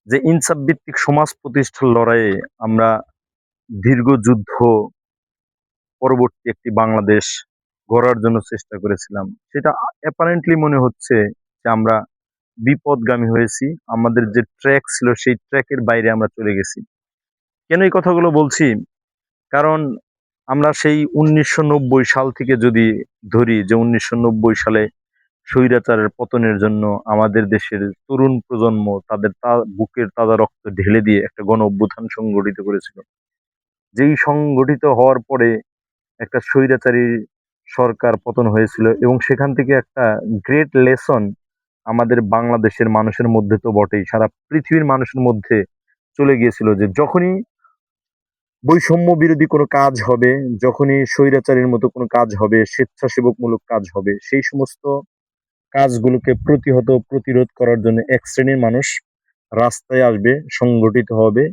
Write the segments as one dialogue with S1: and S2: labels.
S1: যে ইনসাফ ভিত্তিক সমাজ প্রতিষ্ঠার লড়াইয়ে আমরা দীর্ঘ যুদ্ধ পরবর্তী একটি বাংলাদেশ গড়ার জন্য চেষ্টা করেছিলাম, সেটা অ্যাপারেন্টলি মনে হচ্ছে যে আমরা বিপদগামী হয়েছি। আমাদের যে ট্র্যাক ছিল সেই ট্র্যাকের বাইরে আমরা চলে গেছি। কেন এই কথাগুলো বলছি? কারণ আমরা সেই ১৯৯০ সাল থেকে যদি ধরি, যে ১৯৯০ সালে স্বৈরাচারের পতনের জন্য আমাদের দেশের তরুণ প্রজন্ম তাদের বুকের তাজা রক্ত ঢেলে দিয়ে একটা গণ অভ্যুত্থান সংগঠিত করেছিল। যেই সংগঠিত হওয়ার পরে একটা স্বৈরাচারী সরকার পতন হয়েছিল, এবং সেখান থেকে একটা গ্রেট লেসন আমাদের বাংলাদেশের মানুষের মধ্যে তো বটেই, সারা পৃথিবীর মানুষের মধ্যে চলে গিয়েছিল যে যখনই বৈষম্য বিরোধী কোনো কাজ হবে, যখনই স্বৈরাচারীর মতো কোনো কাজ হবে, স্বেচ্ছাসেবকমূলক কাজ হবে, সেই সমস্ত কাজগুলোকে প্রতিরোধ করার জন্য এক শ্রেণীর মানুষ রাস্তায় আসবে, সংগঠিত হবে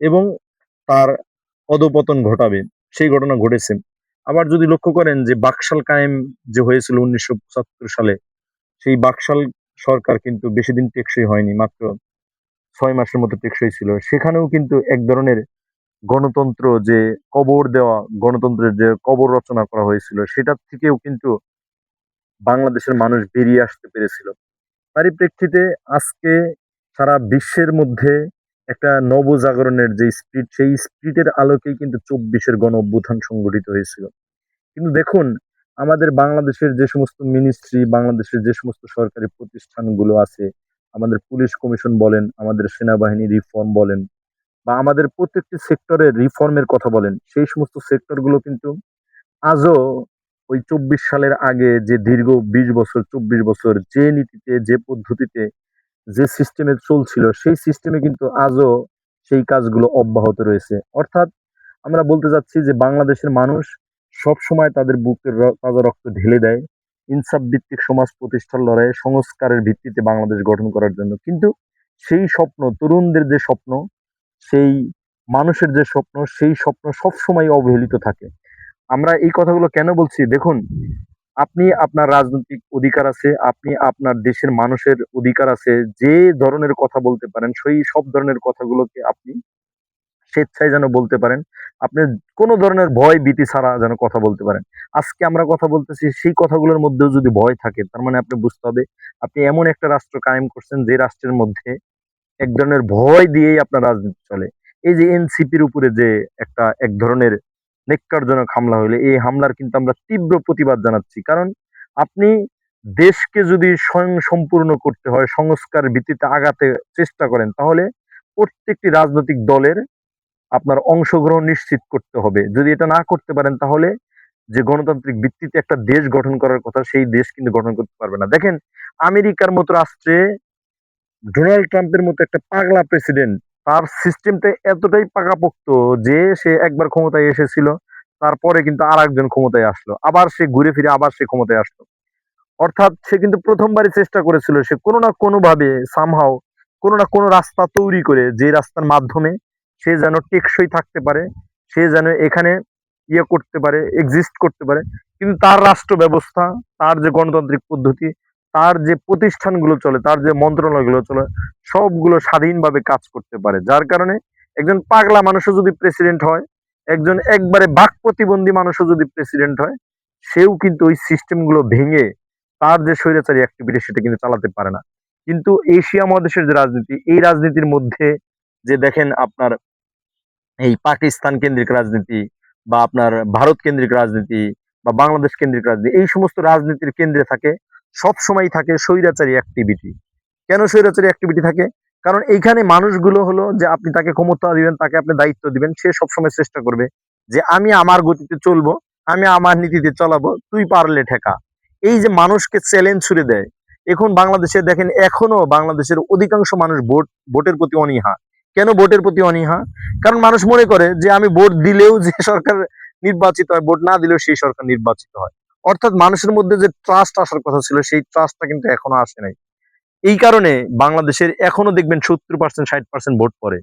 S1: এবং তার অধঃপতন ঘটাবে। সেই ঘটনা ঘটেছে। আবার যদি লক্ষ্য করেন যে বাকশাল কায়েম যে হয়েছিল ১৯৭৫ সালে, সেই বাকশাল সরকার কিন্তু বেশিদিন টেকসই হয়নি, মাত্র ৬ মাসের মতো টেকসই ছিল। সেখানেও কিন্তু এক ধরনের গণতন্ত্র যে কবর দেওয়া, গণতন্ত্রের যে কবর রচনা করা হয়েছিল, সেটার থেকেও কিন্তু বাংলাদেশের মানুষ বেরিয়ে আসতে পেরেছিল। তারই প্রেক্ষিতে আজকে সারা বিশ্বের মধ্যে একটা নবজাগরণের যে স্পিরিট, সেই স্পিরিটের আলোকেই কিন্তু ২৪-এর গণ অভ্যুত্থান সংগঠিত হয়েছিল। কিন্তু দেখুন, আমাদের বাংলাদেশের যে সমস্ত মিনিস্ট্রি, বাংলাদেশের যে সমস্ত সরকারি প্রতিষ্ঠানগুলো আছে, আমাদের পুলিশ কমিশন বলেন, আমাদের সেনাবাহিনী রিফর্ম বলেন, বা আমাদের প্রত্যেকটি সেক্টরের রিফর্মের কথা বলেন, সেই সমস্ত সেক্টরগুলো কিন্তু আজও ওই ২৪ সালের আগে যে দীর্ঘ ২০ বছর, ২৪ বছর যে নীতিতে, যে পদ্ধতিতে, যে সিস্টেমে চলছিল, সেই সিস্টেমে কিন্তু আজও সেই কাজগুলো অব্যাহত রয়েছে। অর্থাৎ আমরা বলতে চাচ্ছি যে বাংলাদেশের মানুষ সবসময় তাদের বুকের তাজা রক্ত ঢেলে দেয় ইনসাফ ভিত্তিক সমাজ প্রতিষ্ঠার লড়াইয়ে, সংস্কারের ভিত্তিতে বাংলাদেশ গঠন করার জন্য। কিন্তু সেই স্বপ্ন, তরুণদের যে স্বপ্ন, সেই মানুষের যে স্বপ্ন, সেই স্বপ্ন সবসময় অবহেলিত থাকে। আমরা এই কথাগুলো কেন বলছি? দেখুন, আপনি আপনার রাজনৈতিক অধিকার আছে, আপনি আপনার দেশের মানুষের অধিকার আছে, যে ধরনের কথা বলতে পারেন, সেই সব ধরনের কথাগুলোকে আপনি স্বেচ্ছায় যেন বলতে পারেন। আপনি কোনো ধরনের ভয় ভীতি ছাড়া যেন কথা বলতে পারেন। আজকে আমরা কথা বলতেছি, সেই কথাগুলোর মধ্যেও যদি ভয় থাকে, তার মানে আপনি বুঝতে হবে আপনি এমন একটা রাষ্ট্র কায়েম করছেন যে রাষ্ট্রের মধ্যে এক ধরনের ভয় দিয়েই আপনার রাজনীতি চলে। এই যে এনসিপির উপরে যে এক ধরনের নেক্কারজনক হামলা হইলো, এই হামলার কিন্তু আমরা তীব্র প্রতিবাদ জানাচ্ছি। কারণ আপনি দেশকে যদি স্বয়ংসম্পূর্ণ করতে হয়, সংস্কার ভিত্তিতে আগাতে চেষ্টা করেন, তাহলে প্রত্যেকটি রাজনৈতিক দলের আপনার অংশগ্রহণ নিশ্চিত করতে হবে। যদি এটা না করতে পারেন, তাহলে যে গণতান্ত্রিক ভিত্তিতে একটা দেশ গঠন করার কথা, সেই দেশ কিন্তু গঠন করতে পারবে না। দেখেন, আমেরিকার মতো রাষ্ট্রে ডোনাল্ড ট্রাম্পের মতো একটা পাগলা প্রেসিডেন্ট, তার সিস্টেমটা এতটাই পাকাপোক্ত যে সে একবার ক্ষমতায় এসেছিল, তারপরে কিন্তু আরেকজন ক্ষমতায় আসলো, আবার সে ঘুরে ফিরে আবার সে ক্ষমতায় আসলো। অর্থাৎ সে কিন্তু প্রথমবারই চেষ্টা করেছিল, সে কোনো না কোনো ভাবে সামহাও কোনো না কোনো রাস্তা তৈরি করে, যে রাস্তার মাধ্যমে সে যেন টেকসই থাকতে পারে, সে যেন এখানে করতে পারে, এক্সিস্ট করতে পারে। কিন্তু তার রাষ্ট্র ব্যবস্থা, তার যে গণতান্ত্রিক পদ্ধতি, তার যে প্রতিষ্ঠানগুলো চলে, তার যে মন্ত্রণালয়গুলো চলে, সবগুলো স্বাধীনভাবে কাজ করতে পারে। যার কারণে একজন পাগলা মানুষও যদি প্রেসিডেন্ট হয়, একজন একবারে বাক প্রতিবন্ধী মানুষও যদি প্রেসিডেন্ট হয়, সেও কিন্তু ওই সিস্টেমগুলো ভেঙে তার যে স্বৈরাচারী অ্যাক্টিভিটি সেটা কিন্তু চালাতে পারে না। কিন্তু এশিয়া মহাদেশের যে রাজনীতি, এই রাজনীতির মধ্যে যে দেখেন আপনার এই পাকিস্তান কেন্দ্রিক রাজনীতি, বা আপনার ভারত কেন্দ্রিক রাজনীতি, বা বাংলাদেশ কেন্দ্রিক রাজনীতি, এই সমস্ত রাজনীতির কেন্দ্রে থাকে, সবসময় থাকে স্বৈরাচারী অ্যাক্টিভিটি। কেন স্বৈরাচারী অ্যাক্টিভিটি থাকে? কারণ এইখানে মানুষগুলো হলো যে আপনি তাকে ক্ষমতা দিবেন, তাকে আপনি দায়িত্ব দিবেন, সে সবসময় চেষ্টা করবে যে আমি আমার গতিতে চলবো, আমি আমার নীতিতে চলাবো, তুই পারলে ঠেকা। এই যে মানুষকে চ্যালেঞ্জ ছুড়ে দেয়। এখন বাংলাদেশে দেখেন, এখনো বাংলাদেশের অধিকাংশ মানুষ ভোটের প্রতি অনীহা। কেন ভোটের প্রতি অনীহা? কারণ মানুষ মনে করে যে আমি ভোট দিলেও যে সরকার নির্বাচিত হয়, ভোট না দিলেও সেই সরকার নির্বাচিত হয়। অর্থাৎ মানুষের মধ্যে যে ট্রাস্ট আসার কথা ছিল, সেই ট্রাস্টটা কিন্তু এখনো আসে নাই। এই কারণে বাংলাদেশের এখনো দেখবেন ৭০% ৬০% ভোট পড়ে।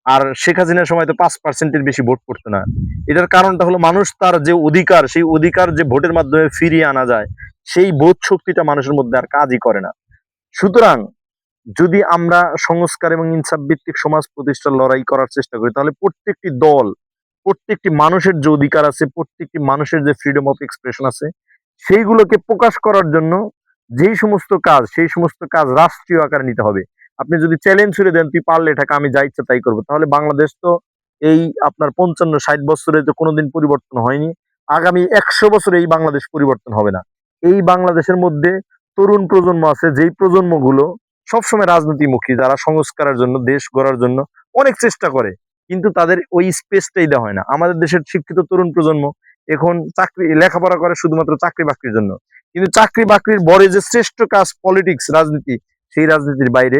S1: আর শেখ হাসিনার সময় তো ৫%-এর বেশি ভোট পড়তো না। এটার কারণটা হলো মানুষ তার যে অধিকার, সেই অধিকার যে ভোটের মাধ্যমে ফিরিয়ে আনা যায়, সেই বোধ শক্তিটা মানুষের মধ্যে আর কাজই করে না। সুতরাং যদি আমরা সংস্কার এবং ইনসাফ ভিত্তিক সমাজ প্রতিষ্ঠার লড়াই করার চেষ্টা করি, তাহলে প্রত্যেকটি দল, প্রত্যেকটি মানুষের যে অধিকার আছে, প্রত্যেকটি মানুষের যে ফ্রিডম অফ এক্সপ্রেশন আছে, সেইগুলোকে প্রকাশ করার জন্য সেই সমস্ত কাজ রাষ্ট্রীয় আকারে নিতে হবে। আপনি যদি চ্যালেঞ্জ ছুড়ে দেন, তুই পারলে এটাকে, আমি যা ইচ্ছা তাই করবো, তাহলে বাংলাদেশ তো এই আপনার 55-60 বছরে তো কোনোদিন পরিবর্তন হয়নি, আগামী 100 বছরে এই বাংলাদেশ পরিবর্তন হবে না। এই বাংলাদেশের মধ্যে তরুণ প্রজন্ম আছে, যেই প্রজন্মগুলো সবসময় রাজনীতিমুখী, যারা সংস্কারের জন্য, দেশ গড়ার জন্য অনেক চেষ্টা করে, কিন্তু তাদের ওই স্পেসটাই দেওয়া হয় না। আমাদের দেশের শিক্ষিত তরুণ প্রজন্ম এখন লেখাপড়া করে শুধুমাত্র চাকরি বাকরির জন্য, কিন্তু চাকরি বাকরির বড় যে শ্রেষ্ঠ কাজ পলিটিক্স, রাজনীতি, সেই রাজনীতির বাইরে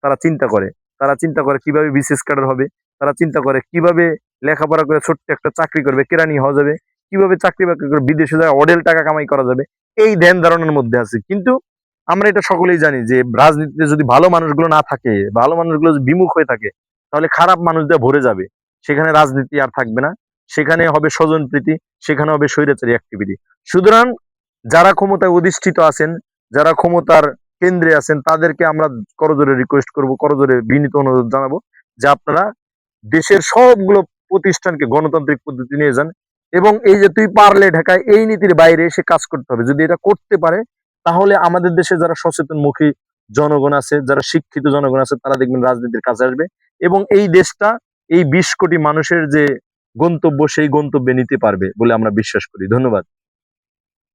S1: তারা চিন্তা করে কিভাবে বিসিএস ক্যাডার হবে, তারা চিন্তা করে কিভাবে লেখাপড়া করে ছোট্ট একটা চাকরি করবে, কেরানি হওয়া যাবে, কিভাবে চাকরি বাকরি করে বিদেশে যায় অডেল টাকা কামাই করা যাবে, এই ধ্যান ধারণার মধ্যে আছে। কিন্তু আমরা এটা সকলেই জানি যে রাজনীতিতে যদি ভালো মানুষগুলো না থাকে, ভালো মানুষগুলো যদি বিমুখ হয়ে থাকে, তাহলে খারাপ মানুষদের ভরে যাবে, সেখানে রাজনীতি আর থাকবে না, সেখানে হবে স্বজনপ্রীতি, সেখানে হবে স্বৈরাচারী অ্যাক্টিভিটি। সুতরাং যারা ক্ষমতায় অধিষ্ঠিত আছেন, যারা ক্ষমতার কেন্দ্রে আছেন, তাদেরকে আমরা করজোরে রিকোয়েস্ট করব, করজোরে বিনীত অনুরোধ জানাবো যে আপনারা দেশের সবগুলো প্রতিষ্ঠানকে গণতান্ত্রিক পদ্ধতি নিয়ে যান, এবং এই যে তুই পারলে ঢাকায়, এই নীতির বাইরে এসে কাজ করতে হবে। যদি এটা করতে পারে, তাহলে আমাদের দেশে যারা সচেতনমুখী জনগণ আছে, যারা শিক্ষিত জনগণ আছে, তারা দেখবেন রাজনীতির কাছে আসবে, এবং এই দেশটা এই 20 কোটি মানুষের যে গন্তব্য, সেই গন্তব্যে নিতে পারবে বলে আমরা বিশ্বাস করি। ধন্যবাদ।